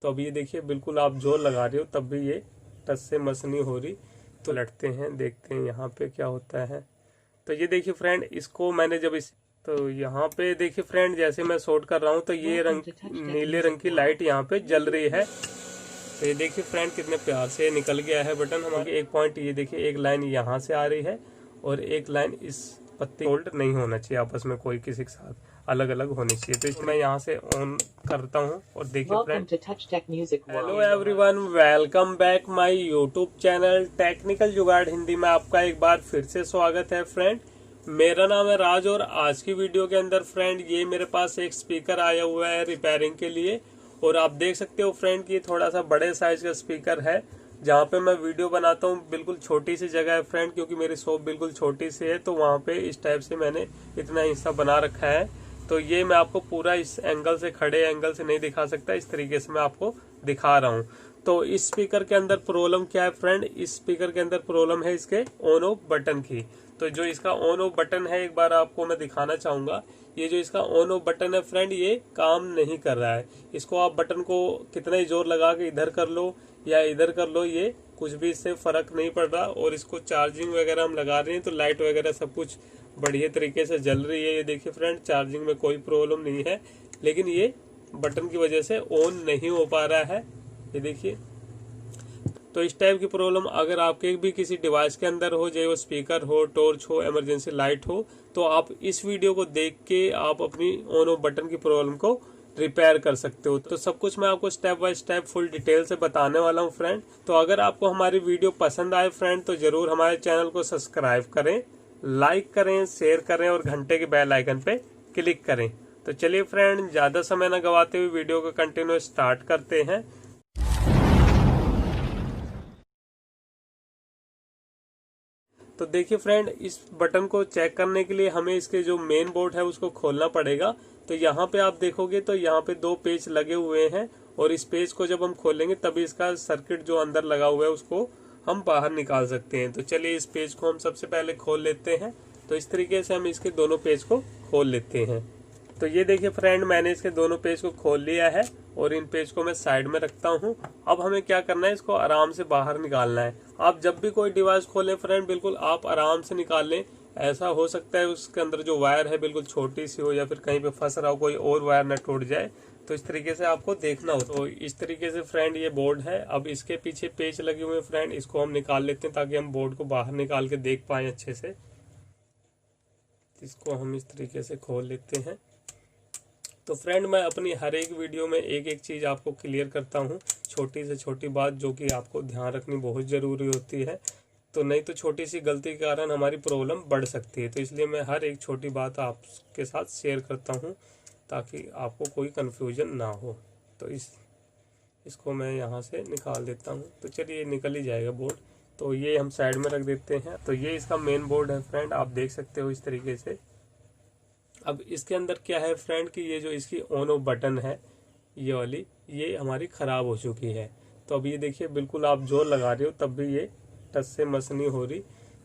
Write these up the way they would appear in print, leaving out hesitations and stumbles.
तो अब ये देखिए बिल्कुल आप जोर लगा रहे हो तब भी ये टच से मस नहीं हो रही। तो लटते हैं, देखते हैं यहाँ पे क्या होता है। तो ये देखिए फ्रेंड, इसको मैंने जब इस तो यहाँ पे देखिए फ्रेंड, जैसे मैं शॉर्ट कर रहा हूँ तो ये नीले रंग की लाइट यहाँ पे जल रही है। तो ये देखिए फ्रेंड कितने प्यार से निकल गया है बटन हमारे। एक पॉइंट ये देखिए, एक लाइन यहाँ से आ रही है और एक लाइन इस पत्ती होल्ड नहीं होना चाहिए आपस में, कोई किसी के साथ अलग अलग होनी चाहिए। तो इसमें मैं यहाँ से ऑन करता हूँ और देखिए friend, hello everyone, welcome back my YouTube channel technical जुगाड़ हिंदी में आपका एक बार फिर से स्वागत है फ्रेंड। मेरा नाम है राज और आज की वीडियो के अंदर फ्रेंड ये मेरे पास एक स्पीकर आया हुआ है रिपेयरिंग के लिए। और आप देख सकते हो फ्रेंड कि थोड़ा सा बड़े साइज का स्पीकर है। जहाँ पे मैं वीडियो बनाता हूँ बिल्कुल छोटी सी जगह है फ्रेंड, क्योंकि मेरी शॉप बिल्कुल छोटी सी है, तो वहाँ पे इस टाइप से मैंने इतना हिस्सा बना रखा है। तो ये मैं आपको पूरा इस एंगल से, खड़े एंगल से नहीं दिखा सकता, इस तरीके से मैं आपको दिखा रहा हूँ। तो इस स्पीकर के अंदर प्रॉब्लम क्या है फ्रेंड, इस स्पीकर के अंदर प्रॉब्लम है इसके ऑन ऑफ बटन की। तो जो इसका ऑन ऑफ बटन है एक बार आपको मैं दिखाना चाहूंगा। ये जो इसका ऑन ऑफ बटन है फ्रेंड, ये काम नहीं कर रहा है। इसको आप बटन को कितना ही जोर लगा के इधर कर लो या इधर कर लो, ये कुछ भी इससे फर्क नहीं पड़ रहा। और इसको चार्जिंग वगैरह हम लगा रहे हैं तो लाइट वगैरह सब कुछ बढ़िया तरीके से जल रही है। ये देखिए फ्रेंड, चार्जिंग में कोई प्रॉब्लम नहीं है, लेकिन ये बटन की वजह से ऑन नहीं हो पा रहा है। ये देखिए, तो इस टाइप की प्रॉब्लम अगर आपके भी किसी डिवाइस के अंदर हो, चाहे वो स्पीकर हो, टॉर्च हो, इमरजेंसी लाइट हो, तो आप इस वीडियो को देख के आप अपनी ऑन ऑफ बटन की प्रॉब्लम को रिपेयर कर सकते हो। तो सब कुछ मैं आपको step by step full detail से बताने वाला हूँ फ्रेंड। तो अगर आपको हमारी वीडियो पसंद आए फ्रेंड तो जरूर हमारे चैनल को सब्सक्राइब करें, लाइक करें, शेयर करें और घंटे के बेल आइकन पे क्लिक करें। तो चलिए फ्रेंड, ज्यादा समय न गवाते हुए वीडियो को कंटिन्यू स्टार्ट करते हैं। तो देखिए फ्रेंड, इस बटन को चेक करने के लिए हमें इसके जो मेन बोर्ड है उसको खोलना पड़ेगा। तो यहाँ पे आप देखोगे तो यहाँ पे दो पेज लगे हुए हैं और इस पेज को जब हम खोलेंगे तभी इसका सर्किट जो अंदर लगा हुआ है उसको हम बाहर निकाल सकते हैं। तो चलिए इस पेज को हम सबसे पहले खोल लेते हैं। तो इस तरीके से हम इसके दोनों पेज को खोल लेते हैं। तो ये देखिए फ्रेंड, मैंने इसके दोनों पेज को खोल लिया है और इन पेज को मैं साइड में रखता हूँ। अब हमें क्या करना है, इसको आराम से बाहर निकालना है। आप जब भी कोई डिवाइस खोलें फ्रेंड, बिल्कुल आप आराम से निकाल लें। ऐसा हो सकता है उसके अंदर जो वायर है बिल्कुल छोटी सी हो या फिर कहीं पे फंस रहा हो, कोई और वायर न टूट जाए। तो इस तरीके से आपको देखना हो। तो इस तरीके से फ्रेंड ये बोर्ड है। अब इसके पीछे पेज लगे हुए फ्रेंड, इसको हम निकाल लेते हैं ताकि हम बोर्ड को बाहर निकाल के देख पाए अच्छे से। इसको हम इस तरीके से खोल लेते हैं। तो फ्रेंड, मैं अपनी हर एक वीडियो में एक एक चीज़ आपको क्लियर करता हूँ, छोटी से छोटी बात जो कि आपको ध्यान रखनी बहुत ज़रूरी होती है। तो नहीं तो छोटी सी गलती के कारण हमारी प्रॉब्लम बढ़ सकती है। तो इसलिए मैं हर एक छोटी बात आपके साथ शेयर करता हूँ ताकि आपको कोई कन्फ्यूजन ना हो। तो इसको मैं यहाँ से निकाल देता हूँ। तो चलिए निकल ही जाएगा बोर्ड। तो ये हम साइड में रख देते हैं। तो ये इसका मेन बोर्ड है फ्रेंड, आप देख सकते हो इस तरीके से। अब इसके अंदर क्या है फ्रेंड कि ये जो इसकी ऑन ऑफ बटन है ये वाली, ये हमारी ख़राब हो चुकी है। तो अब ये देखिए बिल्कुल आप जोर लगा रहे हो तब भी ये टच से मस नहीं हो रही।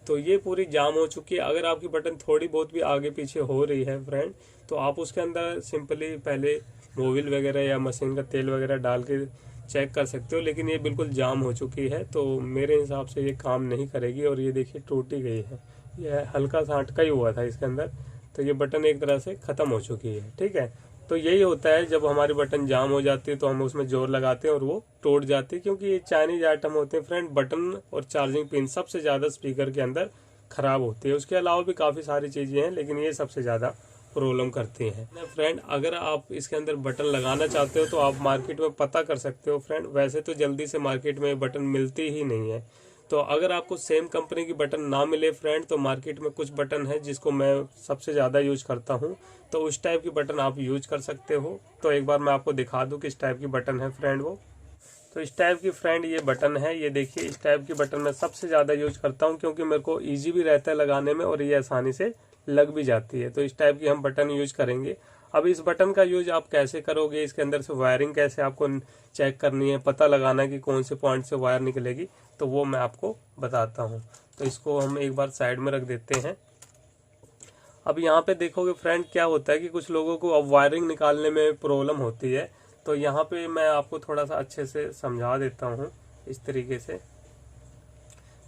तो ये पूरी जाम हो चुकी है। अगर आपकी बटन थोड़ी बहुत भी आगे पीछे हो रही है फ्रेंड, तो आप उसके अंदर सिंपली पहले मोबिल वगैरह या मशीन का तेल वगैरह डाल के चेक कर सकते हो। लेकिन ये बिल्कुल जाम हो चुकी है, तो मेरे हिसाब से ये काम नहीं करेगी। और ये देखिए टूट ही गई है, यह हल्का सा अटका ही हुआ था इसके अंदर। तो ये बटन एक तरह से ख़त्म हो चुकी है। ठीक है, तो यही होता है जब हमारी बटन जाम हो जाती है तो हम उसमें जोर लगाते हैं और वो टूट जाती है, क्योंकि ये चाइनीज आइटम होते हैं फ्रेंड। बटन और चार्जिंग पिन सबसे ज़्यादा स्पीकर के अंदर ख़राब होती है। उसके अलावा भी काफ़ी सारी चीज़ें हैं, लेकिन ये सबसे ज़्यादा प्रॉब्लम करती हैं फ्रेंड। अगर आप इसके अंदर बटन लगाना चाहते हो तो आप मार्केट में पता कर सकते हो फ्रेंड। वैसे तो जल्दी से मार्केट में बटन मिलती ही नहीं है। तो अगर आपको सेम कंपनी की बटन ना मिले फ्रेंड, तो मार्केट में कुछ बटन है जिसको मैं सबसे ज़्यादा यूज करता हूँ, तो उस टाइप की बटन आप यूज कर सकते हो। तो एक बार मैं आपको दिखा दूँ किस टाइप की बटन है फ्रेंड वो। तो इस टाइप की फ्रेंड ये बटन है। ये देखिए, इस टाइप की बटन मैं सबसे ज़्यादा यूज करता हूँ क्योंकि मेरे को ईजी भी रहता है लगाने में और ये आसानी से लग भी जाती है। तो इस टाइप की हम बटन यूज करेंगे। अब इस बटन का यूज आप कैसे करोगे, इसके अंदर से वायरिंग कैसे आपको चेक करनी है, पता लगाना कि कौन से पॉइंट से वायर निकलेगी, तो वो मैं आपको बताता हूँ। तो इसको हम एक बार साइड में रख देते हैं। अब यहाँ पे देखोगे फ्रेंड क्या होता है कि कुछ लोगों को अब वायरिंग निकालने में प्रॉब्लम होती है। तो यहाँ पे मैं आपको थोड़ा सा अच्छे से समझा देता हूँ इस तरीके से।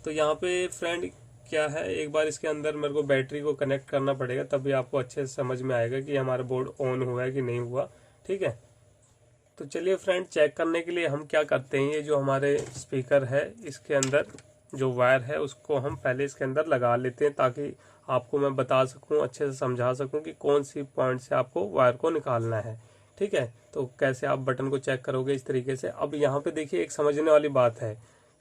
तो यहाँ पे फ्रेंड क्या है, एक बार इसके अंदर मेरे को बैटरी को कनेक्ट करना पड़ेगा, तभी आपको अच्छे से समझ में आएगा कि हमारा बोर्ड ऑन हुआ है कि नहीं हुआ। ठीक है, तो चलिए फ्रेंड, चेक करने के लिए हम क्या करते हैं, ये जो हमारे स्पीकर है इसके अंदर जो वायर है उसको हम पहले इसके अंदर लगा लेते हैं, ताकि आपको मैं बता सकूं, अच्छे से समझा सकूं कि कौन सी पॉइंट से आपको वायर को निकालना है। ठीक है, तो कैसे आप बटन को चेक करोगे इस तरीके से। अब यहाँ पे देखिए एक समझने वाली बात है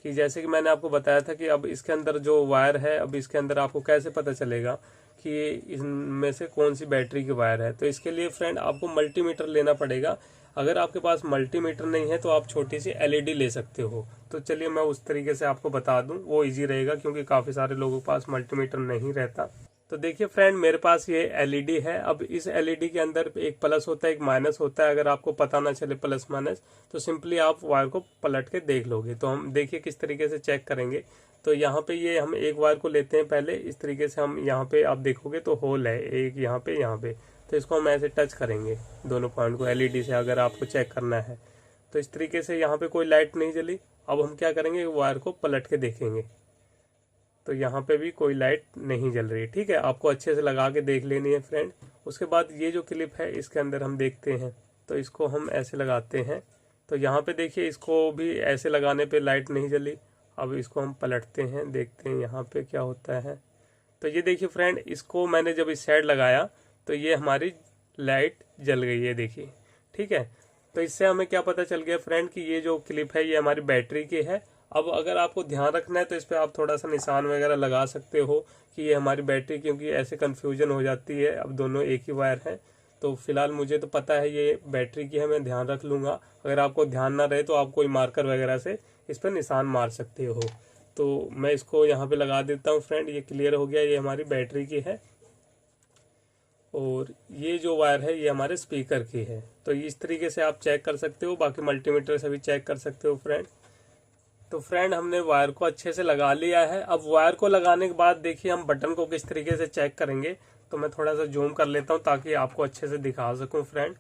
कि जैसे कि मैंने आपको बताया था कि अब इसके अंदर जो वायर है, अब इसके अंदर आपको कैसे पता चलेगा कि इनमें से कौन सी बैटरी की वायर है। तो इसके लिए फ्रेंड आपको मल्टीमीटर लेना पड़ेगा। अगर आपके पास मल्टीमीटर नहीं है तो आप छोटी सी एलईडी ले सकते हो। तो चलिए मैं उस तरीके से आपको बता दूं, वो इजी रहेगा, क्योंकि काफ़ी सारे लोगों के पास मल्टीमीटर नहीं रहता। तो देखिए फ्रेंड, मेरे पास ये एलईडी है। अब इस एलईडी के अंदर एक प्लस होता है, एक माइनस होता है। अगर आपको पता ना चले प्लस माइनस, तो सिंपली आप वायर को पलट के देख लोगे। तो हम देखिए किस तरीके से चेक करेंगे। तो यहाँ पे ये हम एक वायर को लेते हैं पहले, इस तरीके से हम यहाँ पे आप देखोगे तो होल है एक यहाँ पे। तो इसको हम ऐसे टच करेंगे दोनों पॉइंट को एलईडी से, अगर आपको चेक करना है। तो इस तरीके से यहाँ पे कोई लाइट नहीं जली। अब हम क्या करेंगे, वायर को पलट के देखेंगे, तो यहाँ पे भी कोई लाइट नहीं जल रही। ठीक है, आपको अच्छे से लगा के देख लेनी है फ्रेंड। उसके बाद ये जो क्लिप है इसके अंदर हम देखते हैं, तो इसको हम ऐसे लगाते हैं। तो यहाँ पे देखिए इसको भी ऐसे लगाने पे लाइट नहीं जली। अब इसको हम पलटते हैं, देखते हैं यहाँ पे क्या होता है। तो ये देखिए फ्रेंड, इसको मैंने जब इस साइड लगाया तो ये हमारी लाइट जल गई है, देखिए। ठीक है, तो इससे हमें क्या पता चल गया फ्रेंड कि ये जो क्लिप है ये हमारी बैटरी की है। अब अगर आपको ध्यान रखना है तो इस पर आप थोड़ा सा निशान वगैरह लगा सकते हो कि ये हमारी बैटरी, क्योंकि ऐसे कन्फ्यूजन हो जाती है। अब दोनों एक ही वायर है, तो फिलहाल मुझे तो पता है ये बैटरी की है, मैं ध्यान रख लूँगा। अगर आपको ध्यान ना रहे तो आप कोई मार्कर वगैरह से इस पर निशान मार सकते हो। तो मैं इसको यहाँ पे लगा देता हूँ फ्रेंड, ये क्लियर हो गया, ये हमारी बैटरी की है। और ये जो वायर है ये हमारे स्पीकर की है। तो इस तरीके से आप चेक कर सकते हो, बाकी मल्टीमीटर से भी चेक कर सकते हो फ्रेंड। तो फ्रेंड, हमने वायर को अच्छे से लगा लिया है। अब वायर को लगाने के बाद देखिए हम बटन को किस तरीके से चेक करेंगे। तो मैं थोड़ा सा जूम कर लेता हूँ ताकि आपको अच्छे से दिखा सकूँ फ्रेंड।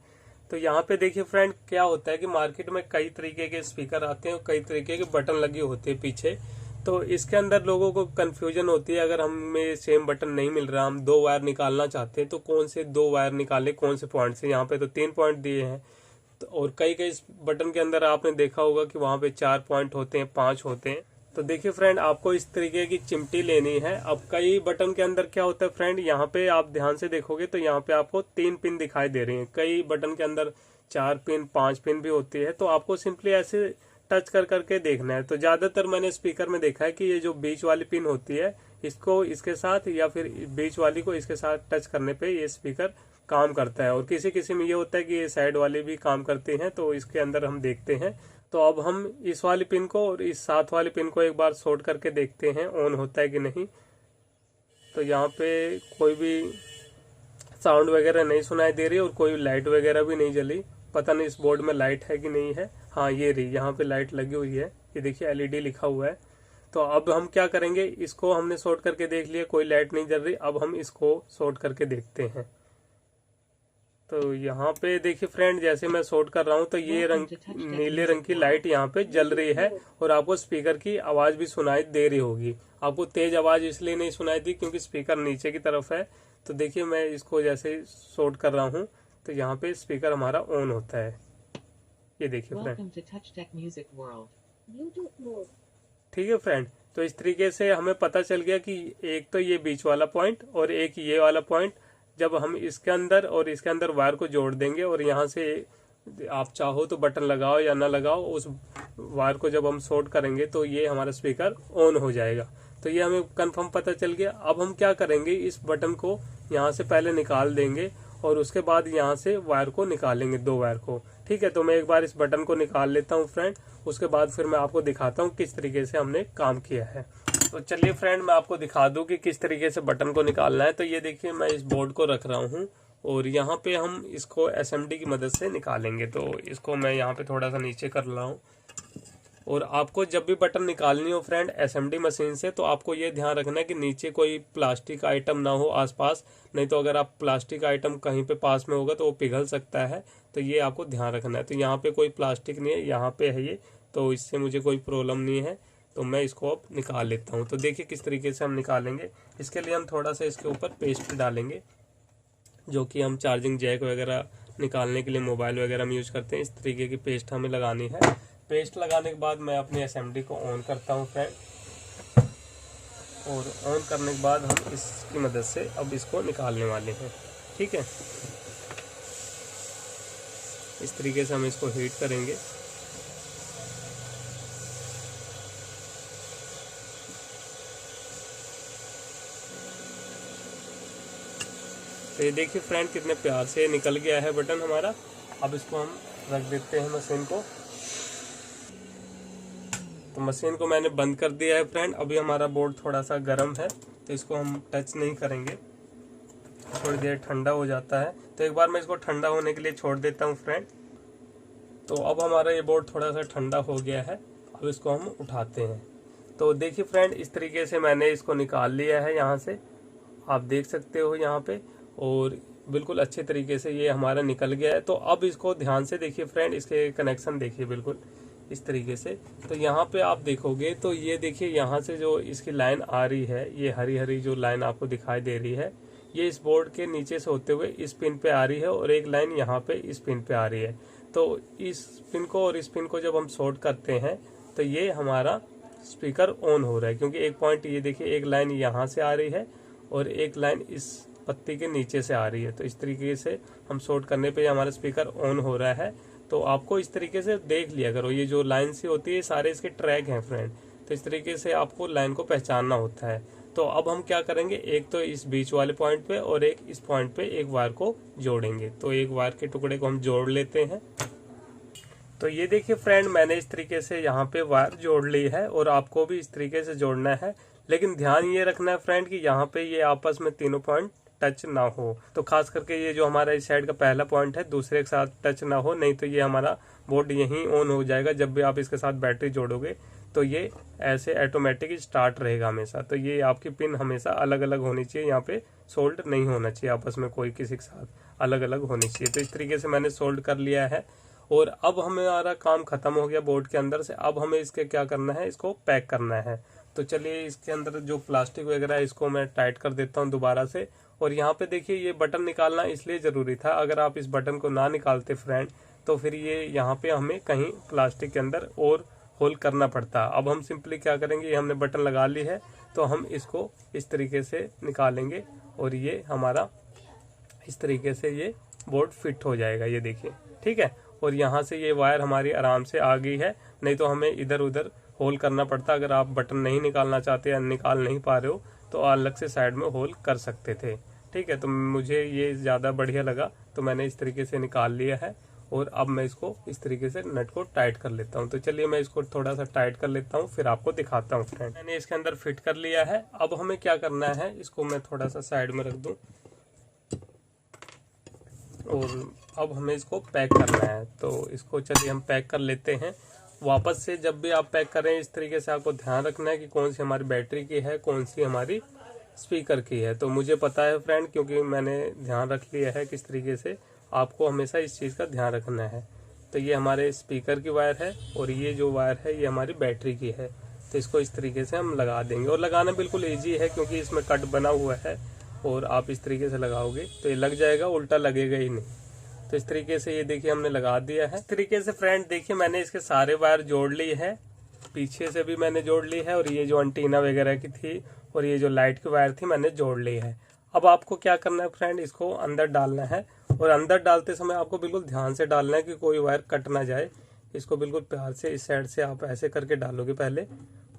तो यहाँ पे देखिए फ्रेंड, क्या होता है कि मार्केट में कई तरीके के स्पीकर आते हैं और कई तरीके के बटन लगे होते हैं पीछे। तो इसके अंदर लोगों को कंफ्यूजन होती है, अगर हमें सेम बटन नहीं मिल रहा, हम दो वायर निकालना चाहते हैं, तो कौन से दो वायर निकाले, कौन से पॉइंट से। यहाँ पे तो 3 पॉइंट दिए हैं, तो और कई बटन के अंदर आपने देखा होगा कि वहाँ पे 4 पॉइंट होते हैं, 5 होते हैं। तो देखिए फ्रेंड, आपको इस तरीके की चिमटी लेनी है। अब कई बटन के अंदर क्या होता है फ्रेंड, यहाँ पे आप ध्यान से देखोगे तो यहाँ पे आपको 3 पिन दिखाई दे रही हैं। कई बटन के अंदर 4 पिन, 5 पिन भी होती है। तो आपको सिंपली ऐसे टच कर करके देखना है। तो ज्यादातर मैंने स्पीकर में देखा है कि ये जो बीच वाली पिन होती है, इसको इसके साथ या फिर बीच वाली को इसके साथ टच करने पे ये स्पीकर काम करता है। और किसी किसी में ये होता है कि ये साइड वाली भी काम करती हैं। तो इसके अंदर हम देखते हैं। तो अब हम इस वाली पिन को और इस साथ वाली पिन को एक बार शॉर्ट करके देखते हैं ऑन होता है कि नहीं। तो यहाँ पे कोई भी साउंड वगैरह नहीं सुनाई दे रही और कोई लाइट वगैरह भी नहीं जली। पता नहीं इस बोर्ड में लाइट है कि नहीं है। हाँ, ये रही, यहाँ पे लाइट लगी हुई है, ये देखिए एलईडी लिखा हुआ है। तो अब हम क्या करेंगे, इसको हमने शॉर्ट करके देख लिया, कोई लाइट नहीं जल रही। अब हम इसको शॉर्ट करके देखते हैं। तो यहाँ पे देखिए फ्रेंड, जैसे मैं शॉर्ट कर रहा हूँ तो ये नीले रंग की लाइट यहाँ पे जल रही है और आपको स्पीकर की आवाज भी सुनाई दे रही होगी। आपको तेज आवाज इसलिए नहीं सुनाई दी क्योंकि स्पीकर नीचे की तरफ है। तो देखिए मैं इसको जैसे शॉर्ट कर रहा हूँ तो यहाँ पे स्पीकर हमारा ऑन होता है, ये देखिए फ्रेंड। ठीक है फ्रेंड, तो इस तरीके से हमें पता चल गया कि एक तो ये बीच वाला पॉइंट और एक ये वाला पॉइंट, जब हम इसके अंदर और इसके अंदर वायर को जोड़ देंगे और यहाँ से आप चाहो तो बटन लगाओ या ना लगाओ, उस वायर को जब हम शॉर्ट करेंगे तो ये हमारा स्पीकर ऑन हो जाएगा। तो ये हमें कंफर्म पता चल गया। अब हम क्या करेंगे, इस बटन को यहाँ से पहले निकाल देंगे और उसके बाद यहाँ से वायर को निकालेंगे, 2 वायर को। ठीक है, तो मैं एक बार इस बटन को निकाल लेता हूँ फ्रेंड, उसके बाद फिर मैं आपको दिखाता हूँ किस तरीके से हमने काम किया है। तो चलिए फ्रेंड, मैं आपको दिखा दूं कि किस तरीके से बटन को निकालना है। तो ये देखिए मैं इस बोर्ड को रख रहा हूँ और यहाँ पे हम इसको एसएमडी की मदद से निकालेंगे। तो इसको मैं यहाँ पे थोड़ा सा नीचे कर रहा हूँ। और आपको जब भी बटन निकालनी हो फ्रेंड एसएमडी मशीन से, तो आपको ये ध्यान रखना है कि नीचे कोई प्लास्टिक आइटम ना हो आसपास, नहीं तो अगर आप प्लास्टिक आइटम कहीं पे पास में होगा तो वो पिघल सकता है। तो ये आपको ध्यान रखना है। तो यहाँ पे कोई प्लास्टिक नहीं है, यहाँ पे है ये, तो इससे मुझे कोई प्रॉब्लम नहीं है। तो मैं इसको अब निकाल लेता हूँ। तो देखिए किस तरीके से हम निकालेंगे। इसके लिए हम थोड़ा सा इसके ऊपर पेस्ट डालेंगे, जो कि हम चार्जिंग जैक वगैरह निकालने के लिए मोबाइल वगैरह में यूज करते हैं। इस तरीके की पेस्ट हमें लगानी है। पेस्ट लगाने के बाद मैं अपनी असेंबली को ऑन करता हूँ फ्रेंड, और ऑन करने के बाद हम इसकी मदद से अब इसको निकालने वाले हैं। ठीक है, इस तरीके से हम इसको हीट करेंगे। तो ये देखिए फ्रेंड कितने प्यार से निकल गया है बटन हमारा। अब इसको हम रख देते हैं मशीन को। तो मशीन को मैंने बंद कर दिया है फ्रेंड। अभी हमारा बोर्ड थोड़ा सा गर्म है, तो इसको हम टच नहीं करेंगे, थोड़ी देर ठंडा हो जाता है। तो एक बार मैं इसको ठंडा होने के लिए छोड़ देता हूँ फ्रेंड। तो अब हमारा ये बोर्ड थोड़ा सा ठंडा हो गया है। अब इसको हम उठाते हैं। तो देखिए फ्रेंड, इस तरीके से मैंने इसको निकाल लिया है यहाँ से, आप देख सकते हो यहाँ पे, और बिल्कुल अच्छे तरीके से ये हमारा निकल गया है। तो अब इसको ध्यान से देखिए फ्रेंड, इसके कनेक्शन देखिए बिल्कुल इस तरीके से। तो यहाँ पे आप देखोगे तो ये देखिए यहाँ से जो इसकी लाइन आ रही है, ये हरी हरी जो लाइन आपको दिखाई दे रही है, ये इस बोर्ड के नीचे से होते हुए इस पिन पे आ रही है, और एक लाइन यहाँ पे इस पिन पे आ रही है। तो इस पिन को और इस पिन को जब हम शॉर्ट करते हैं तो ये हमारा स्पीकर ऑन हो रहा है, क्योंकि एक पॉइंट ये देखिए, एक लाइन यहाँ से आ रही है और एक लाइन इस पत्ती के नीचे से आ रही है। तो इस तरीके से हम शॉर्ट करने पे हमारा स्पीकर ऑन हो रहा है। तो आपको इस तरीके से देख लिया करो, ये जो लाइन सी होती है सारे इसके ट्रैक हैं फ्रेंड। तो इस तरीके से आपको लाइन को पहचानना होता है। तो अब हम क्या करेंगे, एक तो इस बीच वाले पॉइंट पे और एक इस पॉइंट पे एक वायर को जोड़ेंगे। तो एक वायर के टुकड़े को हम जोड़ लेते हैं। तो ये देखिए फ्रेंड, मैंने इस तरीके से यहाँ पे वायर जोड़ ली है, और आपको भी इस तरीके से जोड़ना है। लेकिन ध्यान ये रखना है फ्रेंड कि यहाँ पे ये आपस में तीनों पॉइंट टच ना हो। तो खास करके ये जो हमारा इस साइड का पहला पॉइंट है दूसरे के साथ टच ना हो, नहीं तो ये हमारा बोर्ड यहीं ऑन हो जाएगा। जब भी आप इसके साथ बैटरी जोड़ोगे तो ये ऐसे ऑटोमेटिक स्टार्ट रहेगा हमेशा। तो ये आपकी पिन हमेशा अलग अलग होनी चाहिए, यहाँ पे सोल्ड नहीं होना चाहिए आपस में, कोई किसी के साथ अलग अलग होनी चाहिए। तो इस तरीके से मैंने सोल्ड कर लिया है, और अब हमारा काम खत्म हो गया बोर्ड के अंदर से। अब हमें इसके क्या करना है, इसको पैक करना है। तो चलिए इसके अंदर जो प्लास्टिक वगैरह है इसको मैं टाइट कर देता हूँ दोबारा से। और यहाँ पे देखिए ये बटन निकालना इसलिए ज़रूरी था, अगर आप इस बटन को ना निकालते फ्रेंड तो फिर ये यहाँ पे हमें कहीं प्लास्टिक के अंदर और होल करना पड़ता। अब हम सिंपली क्या करेंगे, ये हमने बटन लगा ली है तो हम इसको इस तरीके से निकालेंगे, और ये हमारा इस तरीके से ये बोर्ड फिट हो जाएगा, ये देखिए। ठीक है, और यहाँ से ये वायर हमारी आराम से आ गई है, नहीं तो हमें इधर उधर होल करना पड़ता। अगर आप बटन नहीं निकालना चाहते या निकाल नहीं पा रहे हो तो अलग से साइड में होल कर सकते थे। ठीक है, तो मुझे ये ज़्यादा बढ़िया लगा तो मैंने इस तरीके से निकाल लिया है, और अब मैं इसको इस तरीके से नट को टाइट कर लेता हूँ। तो चलिए मैं इसको थोड़ा सा टाइट कर लेता हूँ, फिर आपको दिखाता हूँ फ्रेंड। मैंने इसके अंदर फिट कर लिया है। अब हमें क्या करना है, इसको मैं थोड़ा सा साइड में रख दूँ, और अब हमें इसको पैक करना है। तो इसको चलिए हम पैक कर लेते हैं। वापस से जब भी आप पैक करें इस तरीके से आपको ध्यान रखना है कि कौन सी हमारी बैटरी की है, कौन सी हमारी स्पीकर की है। तो मुझे पता है फ्रेंड, क्योंकि मैंने ध्यान रख लिया है किस तरीके से आपको हमेशा इस चीज़ का ध्यान रखना है। तो ये हमारे स्पीकर की वायर है, और ये जो वायर है ये हमारी बैटरी की है। तो इसको इस तरीके से हम लगा देंगे, और लगाना बिल्कुल ईजी है क्योंकि इसमें कट बना हुआ है, और आप इस तरीके से लगाओगे तो ये लग जाएगा, उल्टा लगेगा ही नहीं। तो इस तरीके से ये देखिए हमने लगा दिया है। इस तरीके से फ्रेंड देखिए मैंने इसके सारे वायर जोड़ ली है, पीछे से भी मैंने जोड़ ली है, और ये जो एंटीना वगैरह की थी और ये जो लाइट की वायर थी मैंने जोड़ ली है। अब आपको क्या करना है फ्रेंड, इसको अंदर डालना है, और अंदर डालते समय आपको बिल्कुल ध्यान से डालना है कि कोई वायर कट ना जाए। इसको बिल्कुल प्यार से इस साइड से आप ऐसे करके डालोगे पहले,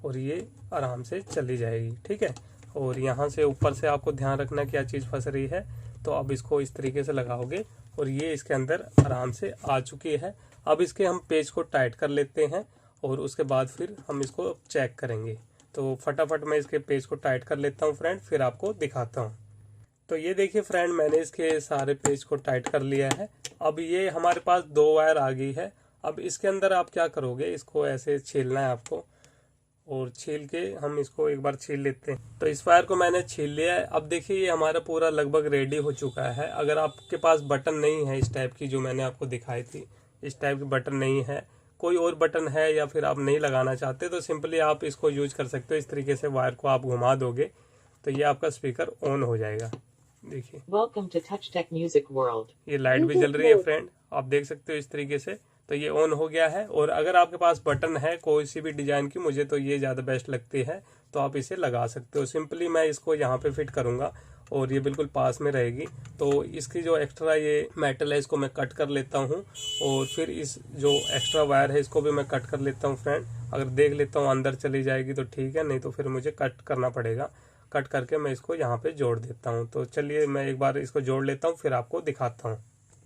और ये आराम से चली जाएगी। ठीक है, और यहाँ से ऊपर से आपको ध्यान रखना क्या चीज़ फंस रही है। तो अब इसको इस तरीके से लगाओगे, और ये इसके अंदर आराम से आ चुकी है। अब इसके हम पेज को टाइट कर लेते हैं, और उसके बाद फिर हम इसको चेक करेंगे। तो फटाफट मैं इसके पेज को टाइट कर लेता हूँ फ्रेंड, फिर आपको दिखाता हूँ। तो ये देखिए फ्रेंड, मैंने इसके सारे पेज को टाइट कर लिया है। अब ये हमारे पास 2 वायर आ गई है। अब इसके अंदर आप क्या करोगे, इसको ऐसे छीलना है आपको, और छील के हम इसको एक बार छील लेते हैं। तो इस वायर को मैंने छील लिया है। अब देखिए ये हमारा पूरा लगभग रेडी हो चुका है। अगर आपके पास बटन नहीं है इस टाइप की जो मैंने आपको दिखाई थी, इस टाइप की बटन नहीं है, कोई और बटन है या फिर आप नहीं लगाना चाहते, तो सिंपली आप इसको यूज कर सकते हो। इस तरीके से वायर को आप घुमा दोगे तो ये आपका स्पीकर ऑन हो जाएगा। देखिए Welcome to Touch Tech Music World. ये लाइट भी जल रही है फ्रेंड, आप देख सकते हो इस तरीके से। तो ये ऑन हो गया है। और अगर आपके पास बटन है कोई सी भी डिजाइन की, मुझे तो ये ज़्यादा बेस्ट लगती है, तो आप इसे लगा सकते हो। सिंपली मैं इसको यहाँ पे फिट करूँगा और ये बिल्कुल पास में रहेगी। तो इसकी जो एक्स्ट्रा ये मेटल है इसको मैं कट कर लेता हूँ और फिर इस जो एक्स्ट्रा वायर है इसको भी मैं कट कर लेता हूँ फ्रेंड। अगर देख लेता हूँ अंदर चली जाएगी तो ठीक है, नहीं तो फिर मुझे कट करना पड़ेगा। कट करके मैं इसको यहाँ पे जोड़ देता हूँ। तो चलिए मैं एक बार इसको जोड़ लेता हूँ फिर आपको दिखाता हूँ।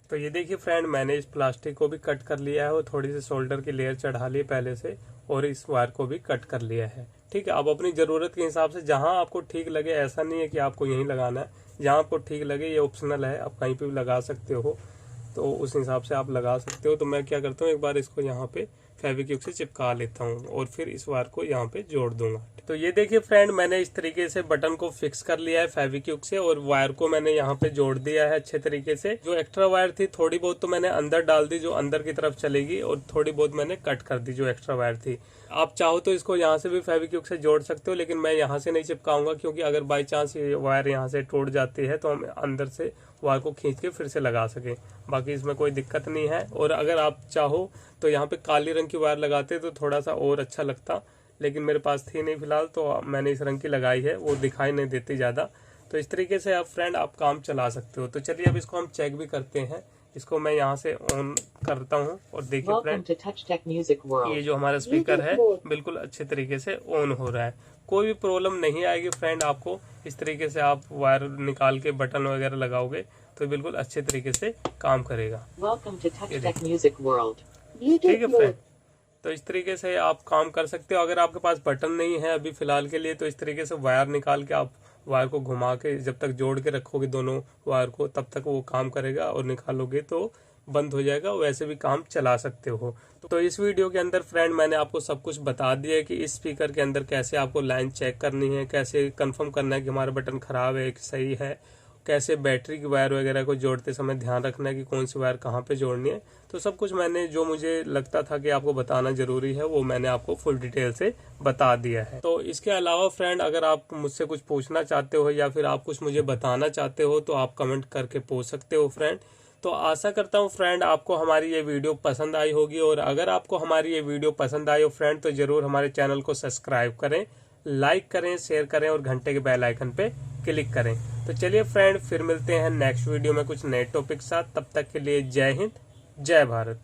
तो ये देखिए फ्रेंड, मैंने इस प्लास्टिक को भी कट कर लिया है और थोड़ी सी सोल्डर की लेयर चढ़ा ली पहले से, और इस वायर को भी कट कर लिया है। ठीक है, आप अपनी ज़रूरत के हिसाब से जहाँ आपको ठीक लगे, ऐसा नहीं है कि आपको यहीं लगाना है, जहाँ आपको ठीक लगे ये ऑप्शनल है, आप कहीं पे भी लगा सकते हो, तो उस हिसाब से आप लगा सकते हो। तो मैं क्या करता हूँ, एक बार इसको यहाँ पे फेविक्विक से चिपका लेता हूँ और फिर इस वायर को यहाँ पे जोड़ दूंगा। तो ये देखिए फ्रेंड, मैंने इस तरीके से बटन को फिक्स कर लिया है फेविक्विक से और वायर को मैंने यहाँ पे जोड़ दिया है अच्छे तरीके से। जो एक्स्ट्रा वायर थी थोड़ी बहुत तो मैंने अंदर डाल दी जो अंदर की तरफ चलेगी, और थोड़ी बहुत मैंने कट कर दी जो एक्स्ट्रा वायर थी। आप चाहो तो इसको यहाँ से भी फेविक्विक से जोड़ सकते हो, लेकिन मैं यहाँ से नहीं चिपकाऊंगा, क्योंकि अगर बाई चांस ये वायर यहाँ से टूट जाती है तो हम अंदर से वायर को खींच के फिर से लगा सकें। बाकी इसमें कोई दिक्कत नहीं है। और अगर आप चाहो तो यहाँ पे काली रंग की वायर लगाते तो थोड़ा सा और अच्छा लगता, लेकिन मेरे पास थी नहीं फिलहाल, तो मैंने इस रंग की लगाई है, वो दिखाई नहीं देती ज़्यादा। तो इस तरीके से आप फ्रेंड आप काम चला सकते हो। तो चलिए अब इसको हम चेक भी करते हैं। इसको मैं यहाँ से ऑन करता हूँ और देखिए Welcome to Touch Tech Music World. ये जो हमारा स्पीकर है बिल्कुल अच्छे तरीके से ऑन हो रहा है। कोई भी प्रॉब्लम नहीं आएगी फ्रेंड आपको। इस तरीके से आप वायर निकाल के बटन वगैरह लगाओगे तो बिल्कुल अच्छे तरीके से काम करेगा। Welcome to Touch Tech Music World. ठीक है फ्रेंड, तो इस तरीके से आप काम कर सकते हो। अगर आपके पास बटन नहीं है अभी फिलहाल के लिए, तो इस तरीके से वायर निकाल के आप वायर को घुमा के जब तक जोड़ के रखोगे दोनों वायर को, तब तक वो काम करेगा, और निकालोगे तो बंद हो जाएगा। वैसे भी काम चला सकते हो। तो इस वीडियो के अंदर फ्रेंड मैंने आपको सब कुछ बता दिया है कि इस स्पीकर के अंदर कैसे आपको लाइन चेक करनी है, कैसे कंफर्म करना है कि हमारा बटन खराब है कि सही है, कैसे बैटरी की वायर वगैरह को जोड़ते समय ध्यान रखना है कि कौन सी वायर कहाँ पे जोड़नी है। तो सब कुछ मैंने जो मुझे लगता था कि आपको बताना जरूरी है वो मैंने आपको फुल डिटेल से बता दिया है। तो इसके अलावा फ्रेंड अगर आप मुझसे कुछ पूछना चाहते हो या फिर आप कुछ मुझे बताना चाहते हो तो आप कमेंट करके पूछ सकते हो फ्रेंड। तो आशा करता हूँ फ्रेंड आपको हमारी ये वीडियो पसंद आई होगी, और अगर आपको हमारी ये वीडियो पसंद आई हो फ्रेंड तो जरूर हमारे चैनल को सब्सक्राइब करें, लाइक करें, शेयर करें और घंटे के बेल आइकन पे क्लिक करें। तो चलिए फ्रेंड फिर मिलते हैं नेक्स्ट वीडियो में कुछ नए टॉपिक साथ। तब तक के लिए जय हिंद, जय भारत।